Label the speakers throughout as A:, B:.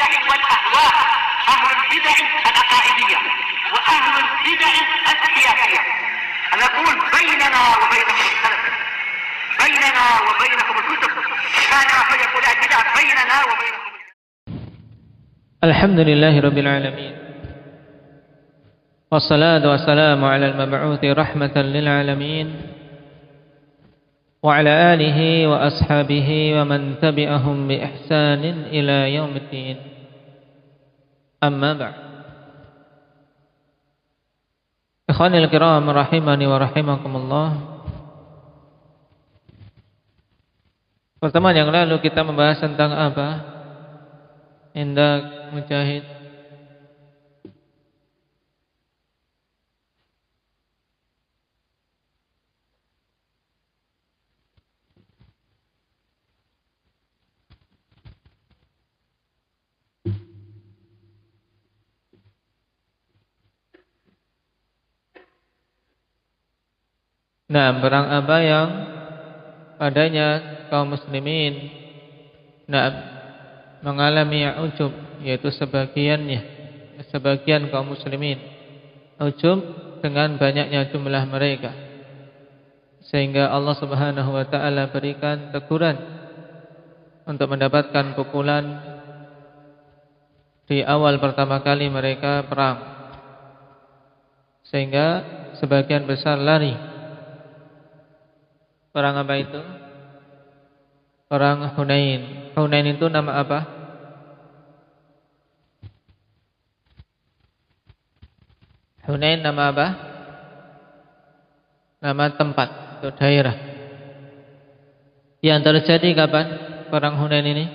A: البدع والأهواء، أهل البدع العقائدية وأهل البدع السياسية. نقول بيننا وبينكم السلف، بيننا وبينكم الكتب، كان أحد يقول البدع بيننا وبينكم.
B: الحمد لله رب العالمين، والصلاة والسلام على المبعوث رحمة للعالمين وعلى آله وأصحابه ومن تبعهم بإحسان إلى يوم الدين. أما بعد، ikhwanil kiram rahimani wa rahimakumullah. Pertemuan yang lalu kita membahas tentang apa? Indah Mujahid. Nah, perang apa yang padanya kaum muslimin mengalami ujub, yaitu sebagian kaum muslimin ujub dengan banyaknya jumlah mereka, sehingga Allah Subhanahu wa taala berikan teguran untuk mendapatkan pukulan di awal pertama kali mereka perang, sehingga sebagian besar lari. Perang apa itu? Perang Hunain. Hunain itu nama apa? Hunain nama apa? Nama tempat atau daerah. Yang terjadi kapan perang Hunain ini?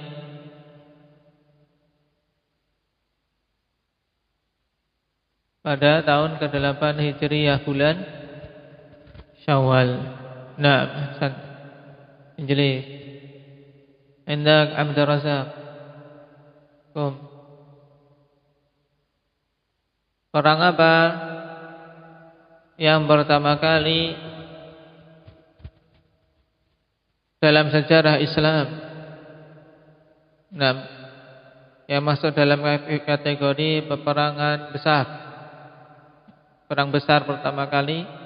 B: Pada tahun ke-8 Hijriyah, bulan Syawal. Nah, Hasan Injili Indak Abdur Razak. Perang apa yang pertama kali dalam sejarah Islam, yang masuk dalam kategori peperangan besar? Perang besar pertama kali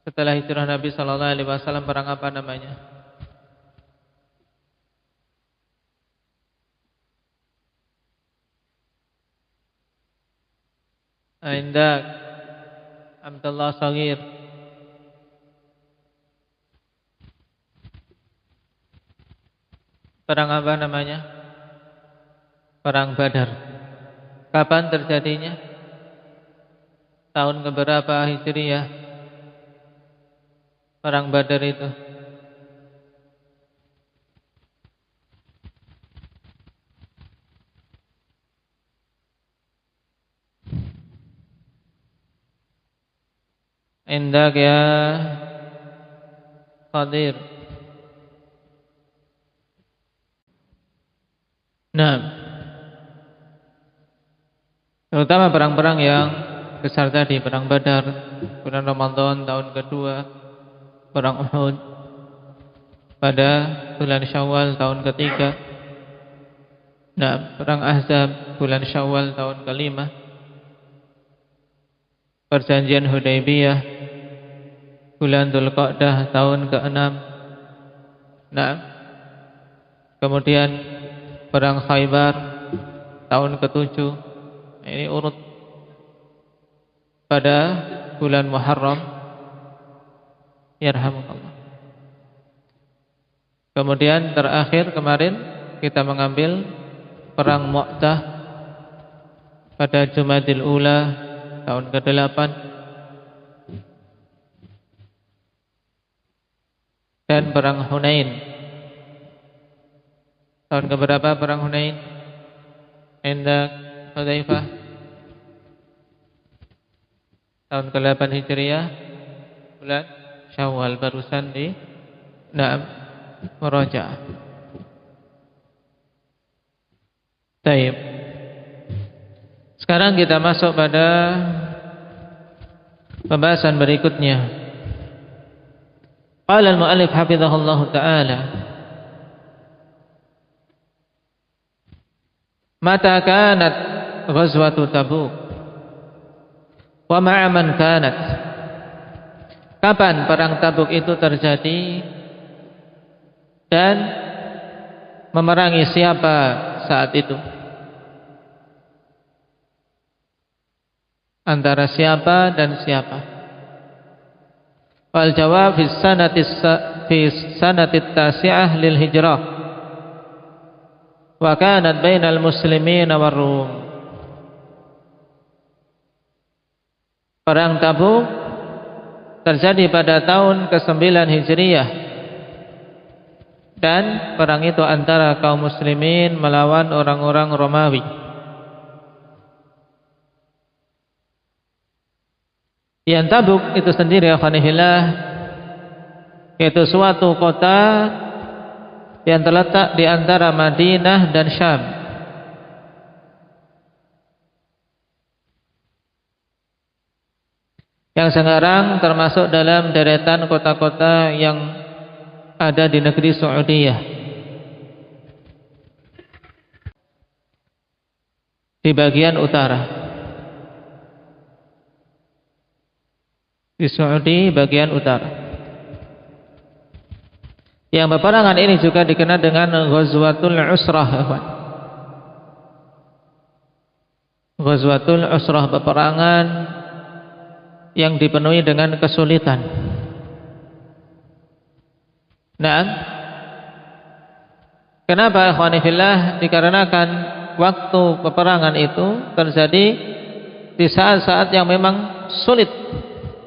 B: setelah hijrah Nabi sallallahu alaihi wasallam, perang apa namanya? Indak Abdullah Shagir. Perang apa namanya? Perang Badar. Kapan terjadinya? Tahun keberapa Hijriyah? Perang Badar itu. Indak ya Qadir. Nah, terutama perang-perang yang besar tadi, perang Badar, bulan Ramadan tahun kedua, perang Uhud pada bulan Syawal tahun ketiga. Nah, perang Ahzab bulan Syawal tahun kelima. Perjanjian Hudaybiyah bulan Dzulqa'dah tahun ke-6. Nah, kemudian perang Khaybar tahun ke-7. Ini urut pada bulan Muharram. Yarhamukallah. Kemudian terakhir kemarin kita mengambil perang Mu'tah pada Jumadil Ula tahun ke-8. Dan perang Hunain. Tahun keberapa perang Hunain? Indak Hudzaifah. Tahun ke-8 Hijriyah, bulan Syawal, barusan di Murajaah. Baik. Sekarang kita masuk pada pembahasan berikutnya. Qala al-mu'allif hafizahullahu ta'ala, Mata kanat ghazwatu Tabuk wa ma'a man kanat. Kapan perang Tabuk itu terjadi dan memerangi siapa saat itu? Antara siapa dan siapa? Wal jawab fi sanati tasi'ah lil hijrah wa kanat bainal muslimin war rum. Perang Tabuk terjadi pada tahun ke-9 Hijriah, dan perang itu antara kaum muslimin melawan orang-orang Romawi. Yang Tabuk itu sendiri, akhwanillah, yaitu suatu kota yang terletak di antara Madinah dan Syam. Yang sekarang termasuk dalam deretan kota-kota yang ada di negeri Saudiyah, di bagian utara. Di Saudi bagian utara. Yang peperangan ini juga dikenal dengan Ghazwatul Usrah. Ghazwatul Usrah, peperangan yang dipenuhi dengan kesulitan. Nah, kenapa ikhwani fillah? Dikarenakan waktu peperangan itu terjadi di saat-saat yang memang sulit,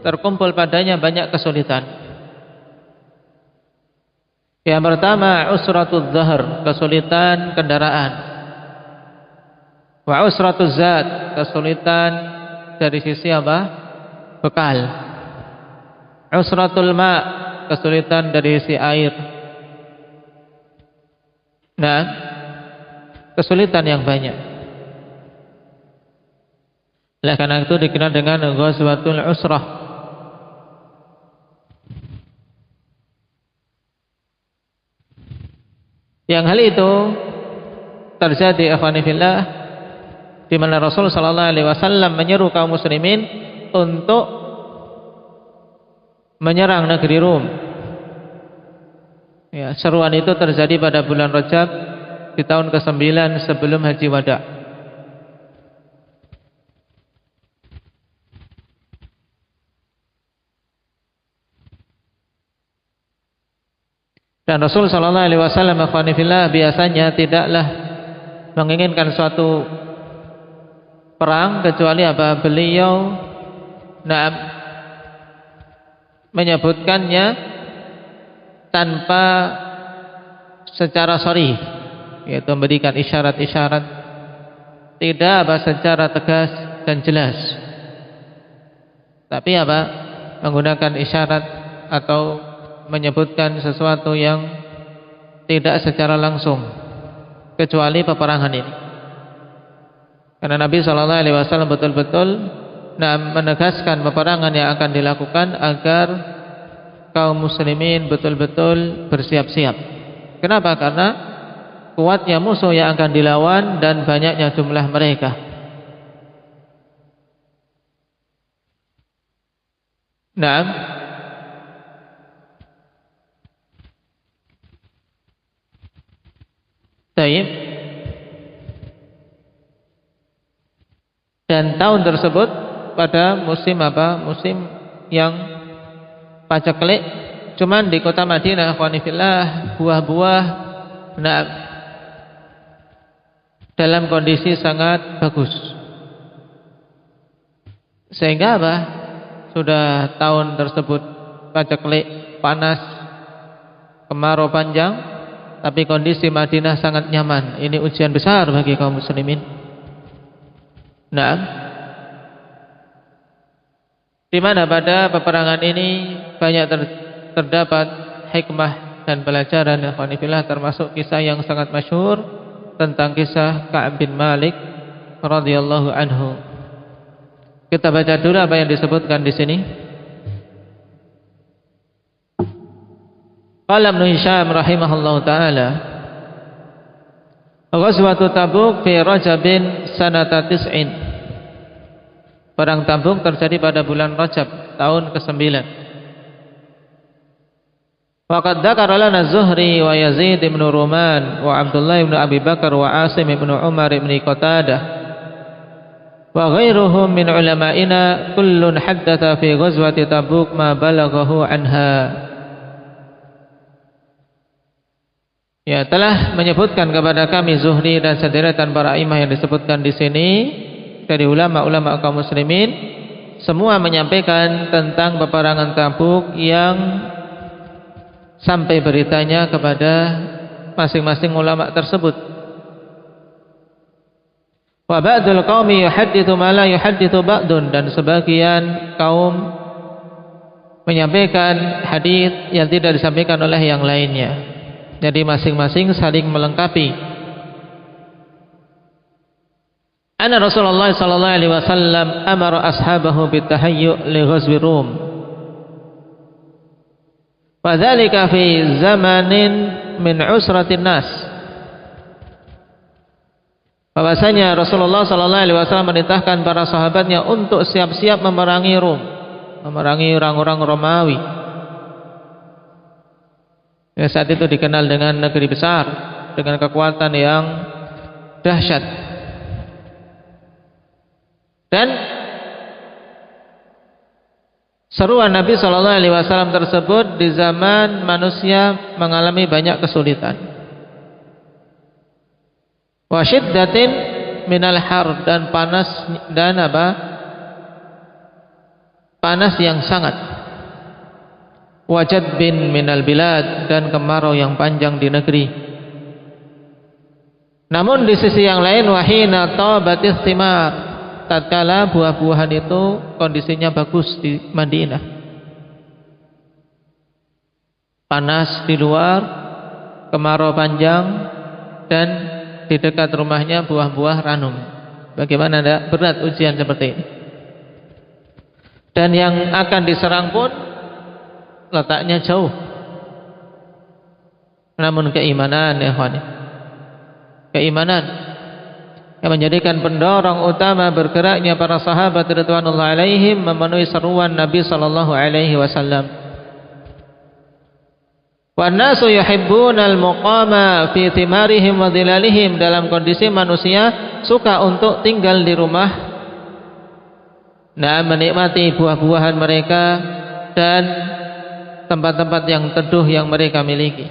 B: terkumpul padanya banyak kesulitan. Yang pertama, usratul zahr, kesulitan kendaraan. Wa usratul zat, kesulitan dari sisi apa? Bekal. Usratul ma, kesulitan dari sisi air. Nah, kesulitan yang banyak. Oleh karena itu dikenal dengan Ghazwatul Usrah. Yang hal itu terjadi akhwani fillah, di mana Rasul sallallahu alaihi wasallam menyeru kaum muslimin untuk menyerang negeri Rum. Ya, seruan itu terjadi pada bulan Rajab di tahun ke-9 sebelum Haji Wada. Dan Rasul sallallahu alaihi wasallam biasanya tidaklah menginginkan suatu perang kecuali apa? Beliau menyebutkannya tanpa secara sharih, yaitu memberikan isyarat-isyarat, tidak apa secara tegas dan jelas, tapi apa? Menggunakan isyarat atau menyebutkan sesuatu yang tidak secara langsung, kecuali peperangan ini. Karena Nabi SAW betul-betul menegaskan peperangan yang akan dilakukan agar kaum muslimin betul-betul bersiap-siap. Kenapa? Karena kuatnya musuh yang akan dilawan dan banyaknya jumlah mereka. Nah, baik. Dan tahun tersebut pada musim apa? Musim yang paceklik. Cuman di kota Madinah, akhwanillah, buah-buah dalam kondisi sangat bagus. Sehingga apa? Sudah tahun tersebut paceklik, panas, kemarau panjang, tapi kondisi Madinah sangat nyaman. Ini ujian besar bagi kaum muslimin. Nah, di mana pada peperangan ini banyak terdapat hikmah dan pelajaran, ikhwanillah, termasuk kisah yang sangat masyhur tentang kisah Ka'ab bin Malik radhiyallahu anhu. Kita baca dulu apa yang disebutkan di sini. Qala Ibnu Hisham rahimahullahu taala, Ghazwatu Tabuk fi Rajabin sanata tis'in. Perang Tabuk terjadi pada bulan Rajab tahun ke-9. Waqad dzakara lana Az-Zuhri wa Yazid ibn Ruman wa Abdullah ibn Abi Bakar wa Asim ibn Umar ibn Qatadah wa ghairuhum min ulama'ina kullun haddatha fi ghazwati Tabuk ma balaghahu anha. Ya, telah menyebutkan kepada kami Zuhri dan sederetan para imam yang disebutkan di sini dari ulama-ulama kaum muslimin, semua menyampaikan tentang peperangan Tabuk yang sampai beritanya kepada masing-masing ulama tersebut. Wa ba'dul qaumi yuhadditsu ma la yuhadditsu ba'dun, dan sebagian kaum menyampaikan hadis yang tidak disampaikan oleh yang lainnya. Jadi masing-masing saling melengkapi. Anna Rasulullah sallallahu alaihi wasallam amara ashabahu bitahayyu' li ghazwi Rum. Wa dzalika fi zamanin min usratin nas. Bahwasanya Rasulullah sallallahu alaihi wasallam memerintahkan para sahabatnya untuk siap-siap memerangi Rum, memerangi orang-orang Romawi. Ya, saat itu dikenal dengan negeri besar dengan kekuatan yang dahsyat. Dan seruan Nabi sallallahu alaihi wasallam tersebut di zaman manusia mengalami banyak kesulitan. Wa syiddatin minal har, dan panas dan panas yang sangat. Wajad bin minal bilad, dan kemarau yang panjang di negeri. Namun di sisi yang lain, wahina tabatis thimar, tatkala buah-buahan itu kondisinya bagus di Madinah. Panas di luar, kemarau panjang, dan di dekat rumahnya buah-buah ranum. Bagaimana berat ujian seperti ini. Dan yang akan diserang pun letaknya jauh. Namun keimanan, ya ikhwan, keimanan yang menjadikan pendorong utama bergeraknya para sahabat radhiyallahu alaihim memenuhi seruan Nabi sallallahu alaihi wasallam. Wan nasu yuhibbunal muqama fi thimarihim wa dhilalihim, dalam kondisi manusia suka untuk tinggal di rumah, nah menikmati buah-buahan mereka dan tempat-tempat yang teduh yang mereka miliki.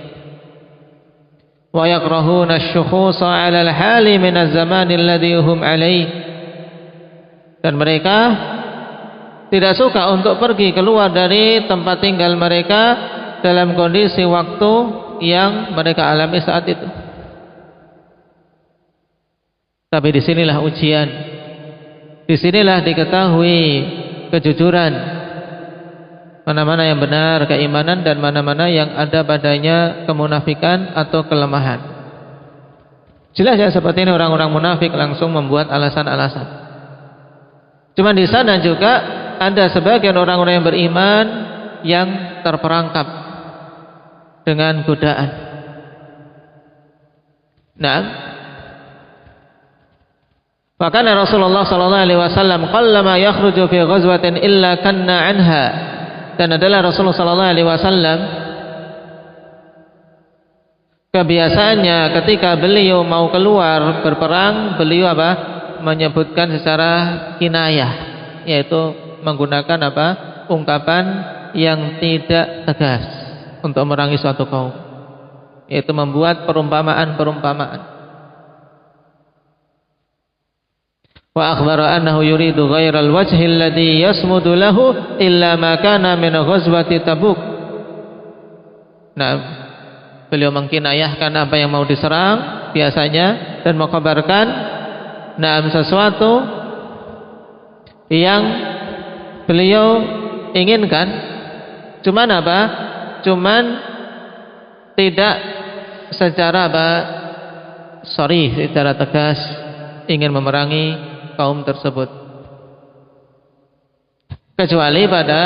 B: Wa yakrahuna asy-syukhusa 'ala al-hali min az-zaman alladhi hum 'alaihi, dan mereka tidak suka untuk pergi keluar dari tempat tinggal mereka dalam kondisi waktu yang mereka alami saat itu. Tapi disinilah ujian, disinilah diketahui kejujuran, mana-mana yang benar keimanan dan mana-mana yang ada padanya kemunafikan atau kelemahan. Jelas ya, seperti ini orang-orang munafik langsung membuat alasan-alasan. Cuma di sana juga ada sebagian orang-orang yang beriman yang terperangkap dengan godaan. Nah, bahkan Rasulullah sallallahu alaihi wasallam qallama yakhruju fi ghazwatin illa kanna anha, dan adalah Rasulullah sallallahu alaihi wasallam kebiasaannya ketika beliau mau keluar berperang, beliau menyebutkan secara kinayah, yaitu menggunakan ungkapan yang tidak tegas untuk memerangi suatu kaum, yaitu membuat perumpamaan-perumpamaan. Wa akhbara annahu yuridu ghairal wajhi alladhi yasmudu lahu illa ma kana min ghazwati Tabuk. Nah, beliau mengkinayahkan apa yang mau diserang biasanya dan mengkabarkan sesuatu yang beliau inginkan, cuman tidak secara secara tegas ingin memerangi kaum tersebut, kecuali pada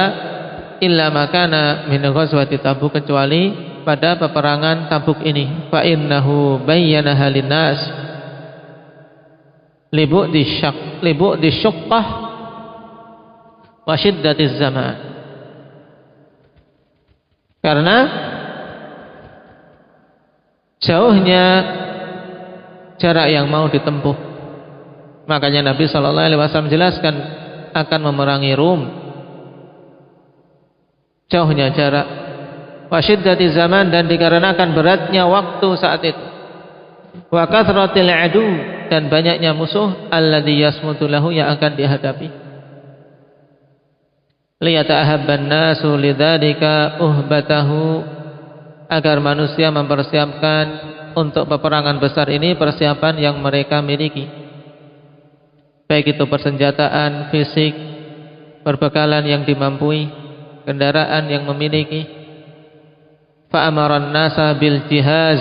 B: illa makana min ghazwati Tabuk, kecuali pada peperangan Tabuk ini. Fa innahu bayyana halinnas, libu'di syuqqah wa syiddatiz zaman. Karena jauhnya jarak yang mau ditempuh. Makanya Nabi sallallahu alaihi wasallam jelaskan akan memerangi Rum. Jauhnya jarak, wa syiddatiz zaman, dan dikarenakan beratnya waktu saat itu. Wa kathratil adu, dan banyaknya musuh alladzi yasmutu lahu, yang akan dihadapi. Liyata'ahabban nasu lidzalika uhbatahu, agar manusia mempersiapkan untuk peperangan besar ini persiapan yang mereka miliki, baik itu persenjataan, fisik, perbekalan yang dimampui, kendaraan yang memiliki. Fa'amaran nasa bil jihaz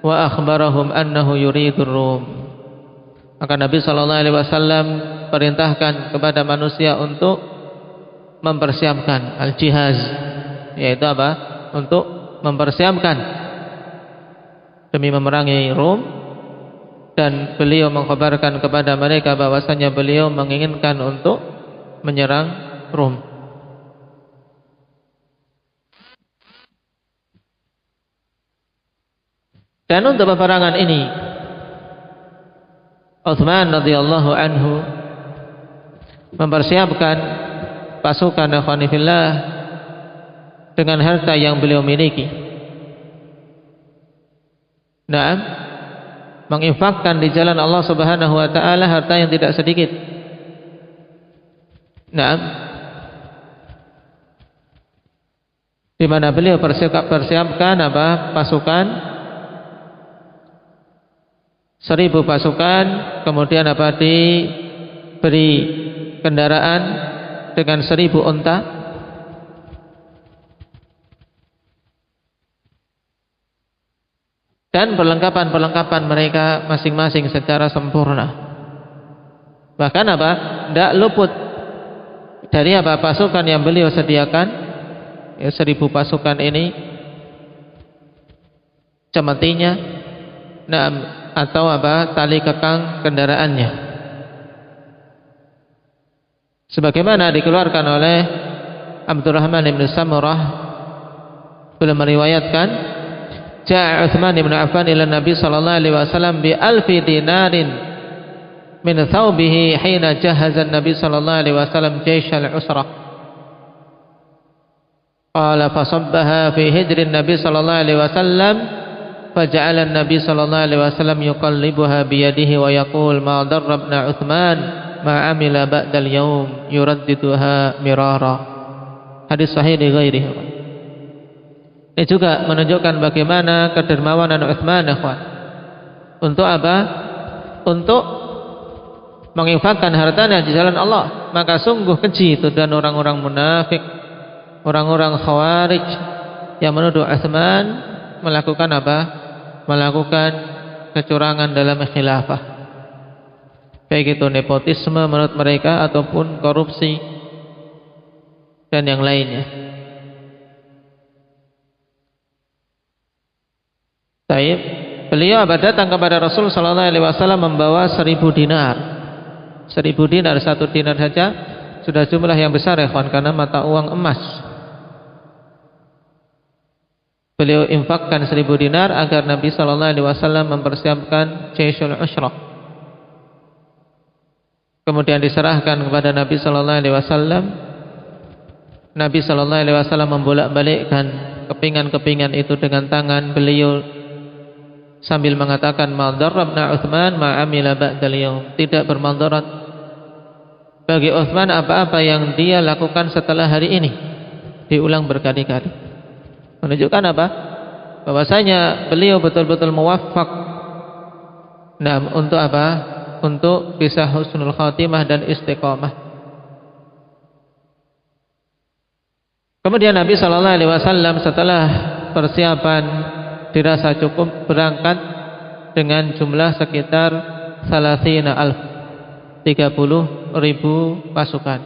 B: wa akhbarahum annahu yuridur Rum. Maka Nabi sallallahu alaihi wasallam perintahkan kepada manusia untuk mempersiapkan al-jihaz, yaitu apa? Untuk mempersiapkan demi memerangi Rum, dan beliau mengkhabarkan kepada mereka bahwasanya beliau menginginkan untuk menyerang Rum. Dan untuk peperangan ini Utsman radhiyallahu anhu mempersiapkan pasukan ikhwanifillah dengan harta yang beliau miliki. Naam, menginfakkan di jalan Allah Subhanahu wa taala harta yang tidak sedikit. Naam, di mana beliau persiapkan apa? Pasukan 1000 pasukan, kemudian apa? Diberi kendaraan dengan 1000 unta, dan perlengkapan mereka masing-masing secara sempurna. Bahkan apa? Tidak luput dari apa? Pasukan yang beliau sediakan, ya, 1000 pasukan ini, cemetinya, nah, atau apa? Tali kekang kendaraannya. Sebagaimana dikeluarkan oleh Abdurrahman bin Samurah, beliau meriwayatkan, ja'a Utsman bin Affan ila Nabi sallallahu alaihi wasallam bi 1000 dinarin min thawbihi hina jahaza Nabi sallallahu alaihi wasallam jaysh al-usrah. Qala fasabbaha fi hijri Nabi sallallahu alaihi wasallam faja'ala Nabi sallallahu alaihi wasallam yuqallibuha bi yadihi wa yaqul ma darrabna Utsman ma amila ba'dal yaum yuraddiduha mirara. Hadis sahih di ghairihi. Ini juga menunjukkan bagaimana kedermawanan Utsman, ikhwan. Untuk apa? Untuk menginfakkan hartanya di jalan Allah. Maka sungguh keji itu dan orang-orang munafik, orang-orang khawarij yang menuduh Utsman melakukan apa? Melakukan kecurangan dalam khilafah. Baik itu nepotisme menurut mereka ataupun korupsi dan yang lainnya. Baik, beliau datang kepada Rasul sallallahu alaihi wasallam membawa 1000 dinar. 1000 dinar, 1 dinar saja sudah jumlah yang besar, ya kawan, karena mata uang emas. Beliau infakkan 1000 dinar agar Nabi sallallahu alaihi wasallam mempersiapkan Jayshul Ushrah. Kemudian diserahkan kepada Nabi sallallahu alaihi wasallam. Nabi sallallahu alaihi wasallam membolak-balikkan kepingan-kepingan itu dengan tangan beliau sambil mengatakan ma darrabna Utsman ma amila ba'dal yaum. Tidak bermadarat bagi Utsman apa-apa yang dia lakukan setelah hari ini. Diulang berkali-kali. Menunjukkan apa? Bahwasanya beliau betul-betul muwaffaq. Nah, untuk apa? Untuk bisa husnul khatimah dan istiqamah. Kemudian Nabi sallallahu alaihi wasallam setelah persiapan dirasa cukup, berangkat dengan jumlah sekitar 30.000 pasukan.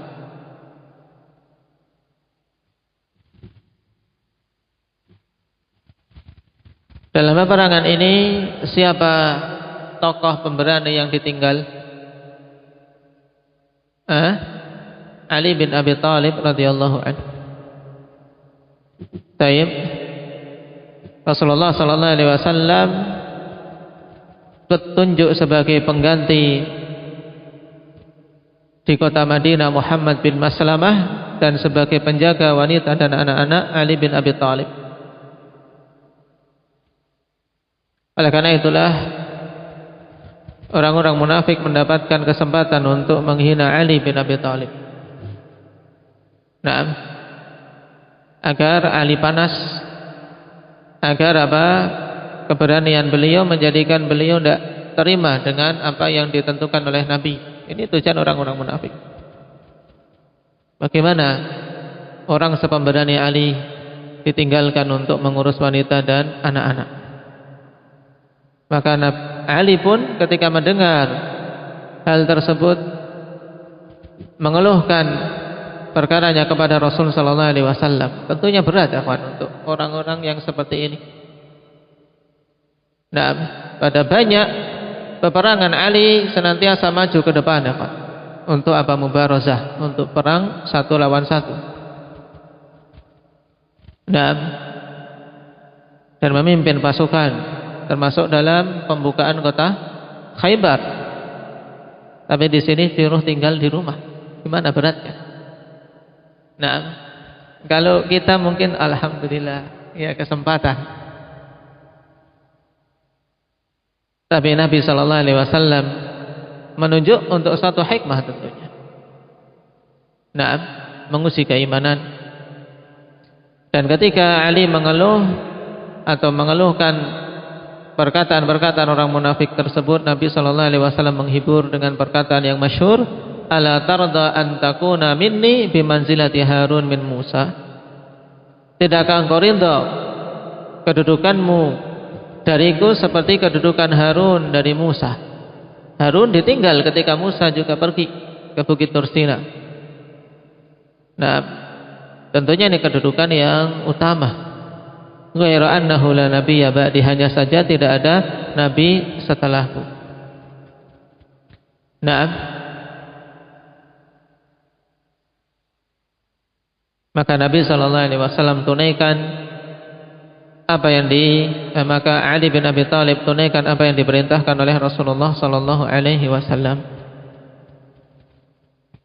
B: Dalam peperangan ini siapa tokoh pemberani yang ditinggal? Ali bin Abi Thalib radhiyallahu anhu. Taib. Rasulullah sallallahu alaihi wasallam petunjuk sebagai pengganti di kota Madinah Muhammad bin Maslamah, dan sebagai penjaga wanita dan anak-anak Ali bin Abi Thalib. Oleh karena itulah orang-orang munafik mendapatkan kesempatan untuk menghina Ali bin Abi Thalib. Nah, agar Ali panas, agar keberanian beliau menjadikan beliau tidak terima dengan apa yang ditentukan oleh Nabi. Ini tujuan orang-orang munafik. Bagaimana orang sepemberani Ali ditinggalkan untuk mengurus wanita dan anak-anak? Maka Ali pun ketika mendengar hal tersebut mengeluhkan perkaranya kepada Rasul sallallahu alaihi wasallam. Tentunya berat untuk orang-orang yang seperti ini. Nah, pada banyak peperangan Ali senantiasa maju ke depan untuk mubarazah, untuk perang satu lawan satu. Nah, dan memimpin pasukan, termasuk dalam pembukaan kota Khaybar. Tapi di sini disuruh tinggal di rumah. Gimana beratnya? Nah, kalau kita mungkin alhamdulillah ya kesempatan. Tapi Nabi sallallahu alaihi wasallam menunjuk untuk satu hikmah tentunya. Nah, menguji keimanan. Dan ketika Ali mengeluh atau mengeluhkan perkataan-perkataan orang munafik tersebut, Nabi sallallahu alaihi wasallam menghibur dengan perkataan yang masyhur, "Ala tarda an takuna minni bimanzilati Harun min Musa?" Tidakkah engkau ridha kedudukanmu dariku seperti kedudukan Harun dari Musa? Harun ditinggal ketika Musa juga pergi ke Bukit Tursina. Nah, tentunya ini kedudukan yang utama. Ghairu annahu la nabiyya ba'di, hanya saja tidak ada nabi setelahku. Nah, maka Nabi sallallahu alaihi wasallam tunaikan apa yang maka Ali bin Abi Thalib tunaikan apa yang diperintahkan oleh Rasulullah sallallahu alaihi wasallam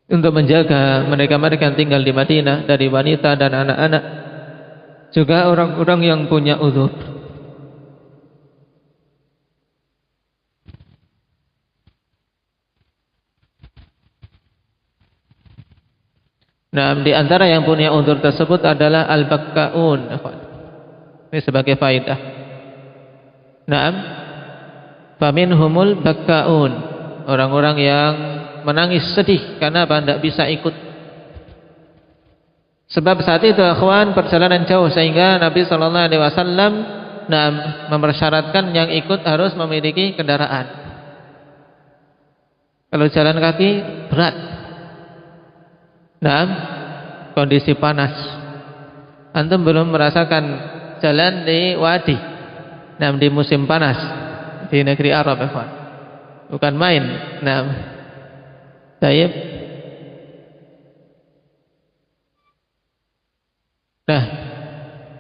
B: untuk menjaga mereka-mereka yang tinggal di Madinah dari wanita dan anak-anak, juga orang-orang yang punya uzur. Nah, di antara yang punya uzur tersebut adalah al-bakkaun. Ini sebagai faedah. Naam, faminhumul bakkaun, orang-orang yang menangis sedih karena tidak bisa ikut. Sebab saat itu akhwan perjalanan jauh, sehingga Nabi sallallahu alaihi wasallam mempersyaratkan yang ikut harus memiliki kendaraan. Kalau jalan kaki berat. Nah, kondisi panas. Antum belum merasakan jalan di wadi. Nah, di musim panas di negeri Arab, akhwan. Bukan main. Nah, tayyib. Nah,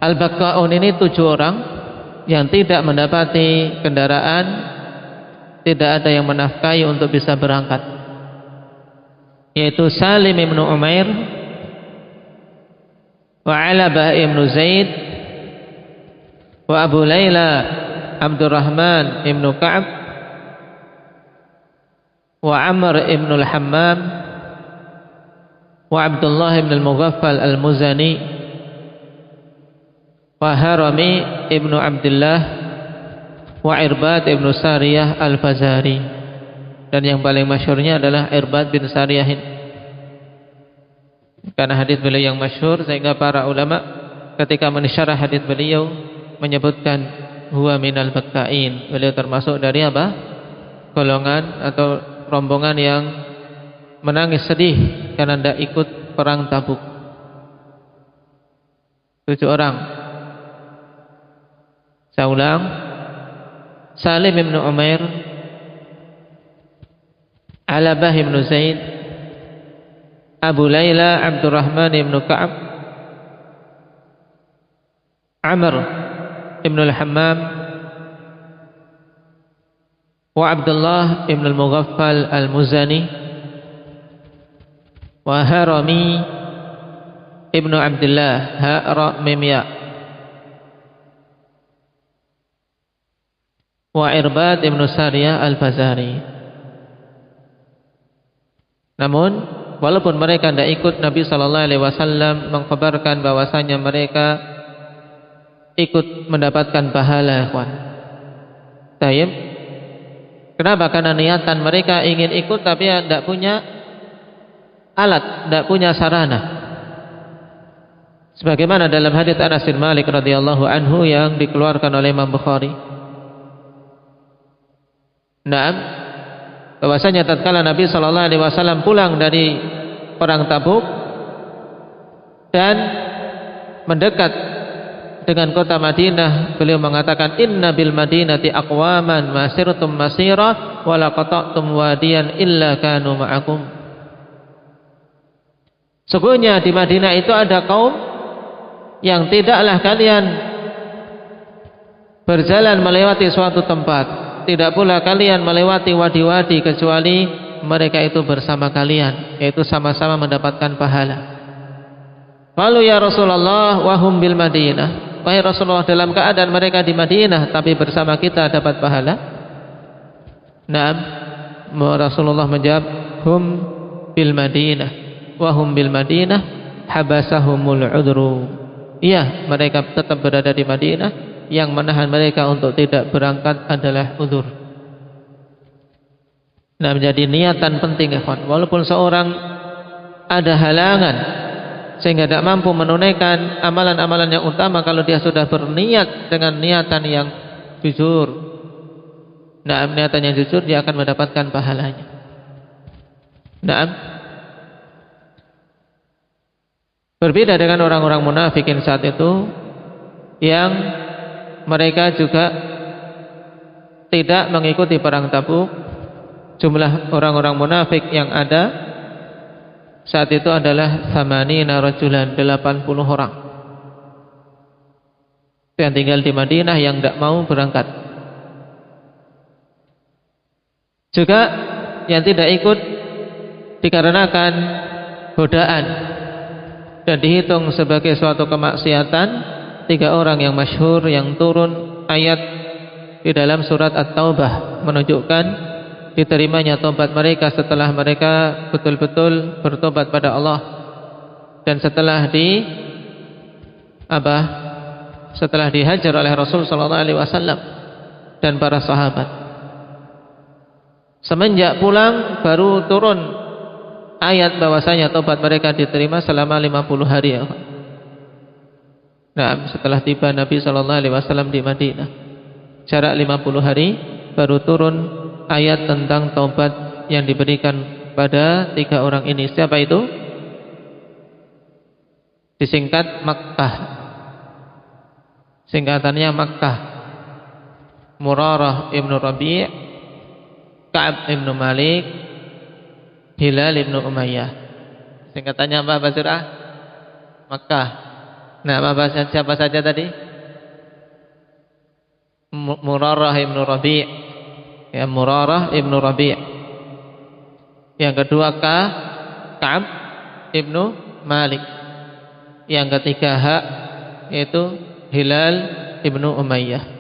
B: al-bakkaun ini 7 orang yang tidak mendapati kendaraan, tidak ada yang menafkahi untuk bisa berangkat, yaitu Salim ibn Umair, wa Alabah ibn Zaid, wa Abu Layla Abdurrahman ibn Ka'ab, wa Amr ibn al-Hammam, wa Abdullah ibn al-Mughaffal al-Muzani, wa Harami ibnu Abdullah, wa Irbad ibnu Sariyah al-Fazari. Dan yang paling masyhurnya adalah Irbad bin Sariyah. Karena hadis beliau yang masyhur, sehingga para ulama ketika mensyarah hadis beliau menyebutkan huwa minal bakkain. Beliau termasuk dari golongan atau rombongan yang menangis sedih karena tidak ikut perang Tabuk. 7 orang. Saya ulang, Salim ibn Umair, Alabah ibn Zaid, Abu Layla Abdurrahman ibn Ka'ab, Amr ibn al-Hammam, wa Abdullah ibn al-Mughaffal al-Muzani, wa Harami ibn Abdullah Ha'ra Mimya, wa Irbad ibn Sariyah al-Fazari. Namun walaupun mereka tidak ikut, Nabi SAW mengkhabarkan bahwasanya mereka ikut mendapatkan pahala, ikhwan. Tayyib. Kenapa? Karena niatan mereka ingin ikut tapi tidak punya alat, tidak punya sarana. Sebagaimana dalam hadits Anas bin Malik radhiyallahu anhu yang dikeluarkan oleh Imam Bukhari. Naam, bahwasanya tatkala Nabi SAW pulang dari perang Tabuk dan mendekat dengan kota Madinah, beliau mengatakan, inna bil madinati aqwaman masirtum masira wa la qata'tum wadiyan illa kanu ma'akum. Sesungguhnya di Madinah itu ada kaum yang tidaklah kalian berjalan melewati suatu tempat, tidak pula kalian melewati wadi-wadi kecuali mereka itu bersama kalian, yaitu sama-sama mendapatkan pahala. Lalu ya Rasulullah wahum bil Madinah, wahai Rasulullah, dalam keadaan mereka di Madinah tapi bersama kita dapat pahala? Naam, Rasulullah menjawab, hum bil Madinah wahum bil Madinah habasahumul udru. Iya, mereka tetap berada di Madinah, yang menahan mereka untuk tidak berangkat adalah uzur. Nah, menjadi niatan penting, ikhwan. Walaupun seorang ada halangan sehingga tidak mampu menunaikan amalan-amalan yang utama, kalau dia sudah berniat dengan niatan yang jujur, nah, niatan yang jujur, dia akan mendapatkan pahalanya. Nah, berbeda dengan orang-orang munafikin saat itu yang mereka juga tidak mengikuti perang Tabuk. Jumlah orang-orang munafik yang ada saat itu adalah 80 rajulan, 80 orang yang tinggal di Madinah yang tidak mau berangkat. Juga yang tidak ikut dikarenakan godaan dan dihitung sebagai suatu kemaksiatan. 3 orang yang masyhur yang turun ayat di dalam surat At-Taubah menunjukkan diterimanya tobat mereka setelah mereka betul-betul bertobat pada Allah dan setelah dihajar oleh Rasul sallallahu alaihi wasallam dan para sahabat. Semenjak pulang baru turun ayat bahwasanya tobat mereka diterima selama 50 hari, ya. Nah, setelah tiba Nabi SAW di Madinah, jarak 50 hari baru turun ayat tentang taubat yang diberikan pada 3 orang ini. Siapa itu? Disingkat Makkah. Singkatannya Makkah. Murarah ibn Rabi', Ka'ab ibn Malik, Hilal ibn Umayyah. Singkatannya apa, Basirah? Makkah. Nah, siapa saja tadi? Murarah ibn Rabi', ya, Murarah ibn Rabi'. Yang kedua Ka'ab ibn Malik. Yang ketiga yaitu Hilal ibn Umayyah.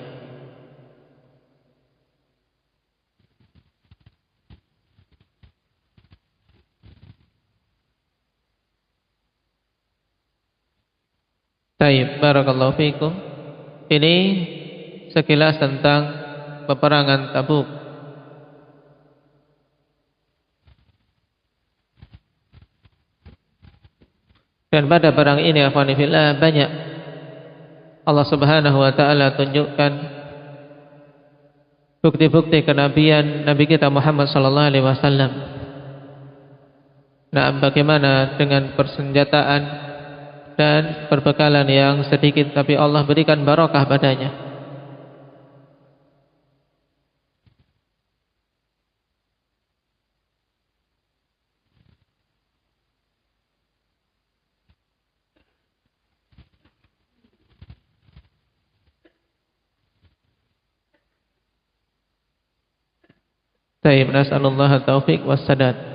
B: Baik, barakallahu fikum. Ini sekilas tentang peperangan Tabuk. Dan pada perang ini, akhwani fillah, banyak Allah Subhanahu wa taala tunjukkan bukti-bukti kenabian Nabi kita Muhammad sallallahu alaihi wasallam. Nah, bagaimana dengan persenjataan dan perbekalan yang sedikit tapi Allah berikan barakah padanya. Taib, nasallallahu taufiq wassadad.